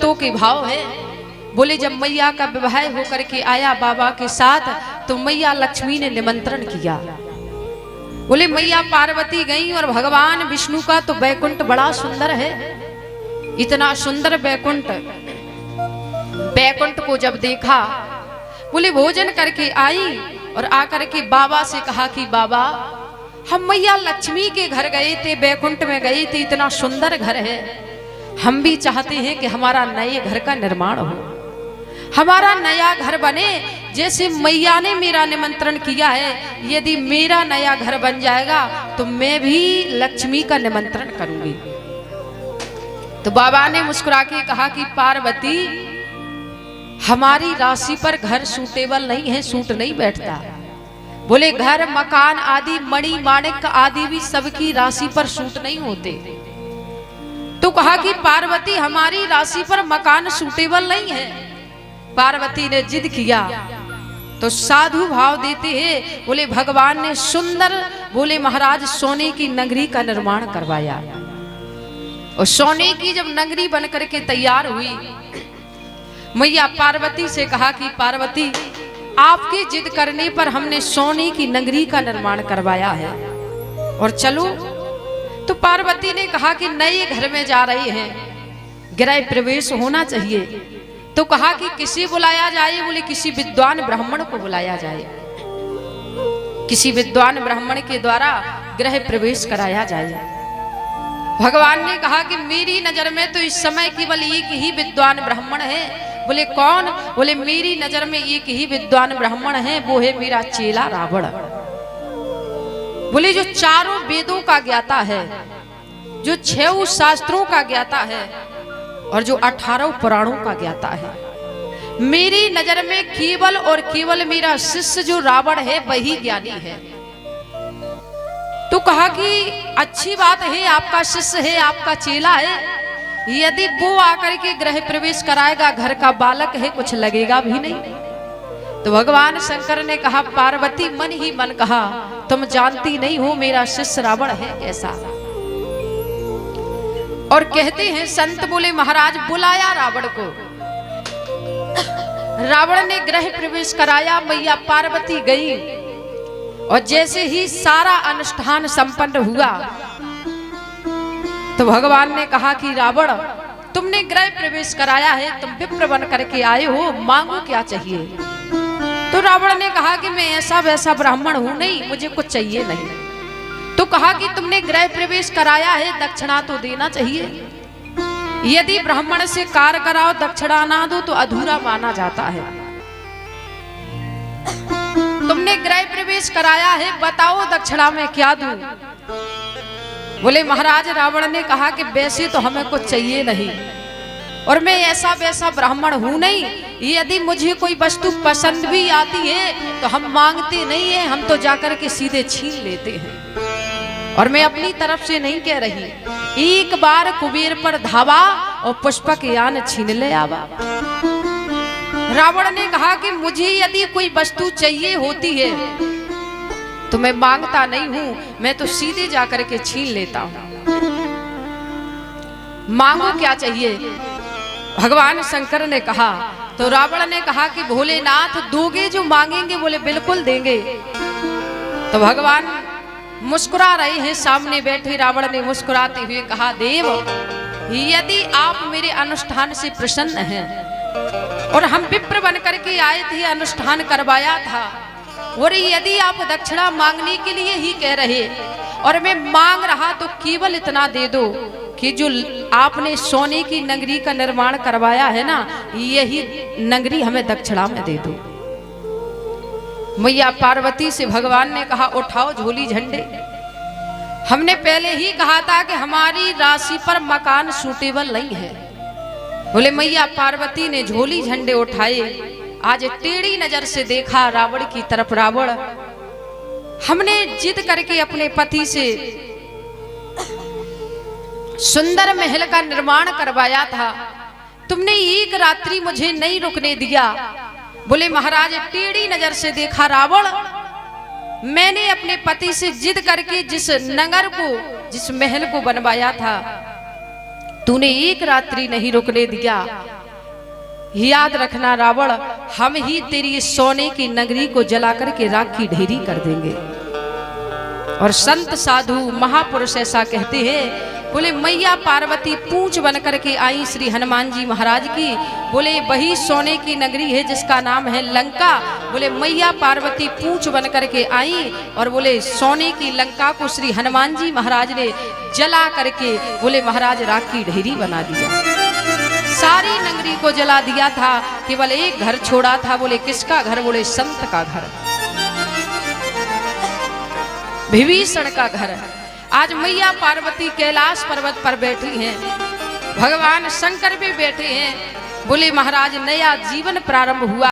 तत्वों के भाव है। बोले जब मैया का विवाह होकर के आया बाबा के साथ तो मैया लक्ष्मी ने निमंत्रण किया। बोले मैया पार्वती गई और भगवान विष्णु का तो बैकुंठ बड़ा सुंदर है, इतना सुंदर बैकुंठ, बैकुंठ को जब देखा बोले भोजन करके आई और आकर के बाबा से कहा कि बाबा हम मैया लक्ष्मी के घर गए थे, बैकुंठ में गए थे, इतना सुंदर घर है, हम भी चाहते हैं कि हमारा नए घर का निर्माण हो, हमारा नया घर बने। जैसे मैया ने मेरा निमंत्रण किया है, यदि मेरा नया घर बन जाएगा तो मैं भी लक्ष्मी का निमंत्रण करूंगी। तो बाबा ने मुस्कुरा के कहा कि पार्वती हमारी राशि पर घर सूटेबल नहीं है, सूट नहीं बैठता। बोले घर मकान आदि मणि माणिक आदि भी सबकी राशि पर सूट नहीं होते। तो कहा कि पार्वती हमारी राशि पर मकान सूटेबल नहीं है। पार्वती ने जिद किया तो साधु भाव देते हैं, बोले भगवान ने सुंदर, बोले महाराज सोने की नगरी का निर्माण करवाया। और सोने की जब नगरी बन करके तैयार हुई, मैया पार्वती से कहा कि पार्वती आपकी जिद करने पर हमने सोने की नगरी का निर्माण करवाया है और चलो। तो पार्वती ने कहा कि नए घर में जा रहे हैं, गृह प्रवेश होना चाहिए। तो कहा कि किसी बुलाया जाए, बोले किसी विद्वान ब्राह्मण को बुलाया जाए, किसी विद्वान ब्राह्मण के द्वारा गृह प्रवेश कराया जाए। भगवान ने कहा कि मेरी नजर में तो इस समय केवल एक ही विद्वान ब्राह्मण है। बोले कौन? बोले मेरी नजर में एक ही विद्वान ब्राह्मण है, वो है मेरा चेला रावण। बोले जो चारों वेदों का ज्ञाता है, जो 6 शास्त्रों का ज्ञाता है और जो 18 पुराणों का ज्ञाता है, मेरी नजर में केवल और केवल मेरा शिष्य जो रावण है वही ज्ञानी है। तो कहा कि अच्छी बात है, आपका शिष्य है, आपका चेला है, यदि वो आकर के गृह प्रवेश कराएगा, घर का बालक है, कुछ लगेगा भी नहीं। तो भगवान शंकर ने कहा पार्वती मन ही मन कहा तुम जानती नहीं हो मेरा शिष्य रावण है कैसा। और कहते हैं संत, बोले महाराज बुलाया रावण को, रावण ने गृह प्रवेश कराया, मैया पार्वती गई और जैसे ही सारा अनुष्ठान संपन्न हुआ तो भगवान ने कहा कि रावण तुमने गृह प्रवेश कराया है, तुम विप्र बन करके आए हो, मांगो क्या चाहिए। तो रावण ने कहा कि मैं ऐसा वैसा ब्राह्मण हूं नहीं, मुझे कुछ चाहिए नहीं। तो कहा कि तुमने गृह प्रवेश कराया है, दक्षिणा तो देना चाहिए, यदि ब्राह्मण से कार्य कराओ दक्षिणा ना दो तो अधूरा माना जाता है। तुमने गृह प्रवेश कराया है, बताओ दक्षिणा में क्या दूं। बोले महाराज रावण ने कहा कि वैसे तो हमें कुछ चाहिए नहीं और मैं ऐसा वैसा ब्राह्मण हूं नहीं, यदि मुझे कोई वस्तु पसंद भी आती है तो हम मांगते नहीं है, हम तो जाकर के सीधे छीन लेते हैं। और मैं अपनी तरफ से नहीं कह रही, एक बार कुबेर पर धावा और पुष्पक यान छीन ले आवा। रावण ने कहा कि मुझे यदि कोई वस्तु चाहिए होती है तो मैं मांगता नहीं हूं, मैं तो सीधे जाकर के छीन लेता हूं। मांगो क्या चाहिए? भगवान शंकर ने कहा। तो रावण ने कहा कि भोलेनाथ दोगे जो मांगेंगे? बोले बिल्कुल देंगे। तो भगवान मुस्कुरा रहे हैं, सामने बैठे रावण ने मुस्कुराते हुए कहा देव यदि आप मेरे अनुष्ठान से प्रसन्न हैं और हम विप्र बन करके आए थे, अनुष्ठान करवाया था, और यदि आप दक्षिणा मांगने के लिए ही कह रहे और मैं मांग रहा तो केवल इतना दे दो कि जो आपने सोने की नगरी का निर्माण करवाया है ना, यही नगरी हमें दक्षिणा में दे दो। मैया पार्वती से भगवान ने कहा उठाओ झोली झंडे। हमने पहले ही कहा था कि हमारी राशि पर मकान सूटेबल नहीं है। बोले मैया पार्वती ने झोली झंडे उठाए, आज टेढ़ी नजर से देखा रावण की तरफ। रावण हमने जिद करके अपने पति से सुंदर महल का निर्माण करवाया था, तुमने एक रात्रि मुझे नहीं रुकने दिया। बोले महाराज टेढ़ी नजर से देखा रावण, मैंने अपने पति से जिद करके जिस नगर को, जिस महल को बनवाया था तूने एक रात्रि नहीं रुकने दिया। याद रखना रावण, हम ही तेरी इस सोने की नगरी को जला करके राख की ढेरी कर देंगे। और संत साधु महापुरुष ऐसा कहते हैं, बोले मैया पार्वती पूंछ बन करके आई श्री हनुमान जी महाराज की। बोले वही सोने की नगरी है जिसका नाम है लंका। बोले मैया पार्वती पूंछ बन करके आई और बोले सोने की लंका को श्री हनुमान जी महाराज ने जला करके बोले महाराज राख की ढेरी बना दिया। सारी नगरी को जला दिया था, केवल एक घर छोड़ा था। बोले किसका घर? बोले संत का घर, विभीषण का घर। आज मैया पार्वती कैलाश पर्वत पर बैठी हैं, भगवान शंकर भी बैठे हैं। बोले महाराज नया जीवन प्रारंभ हुआ।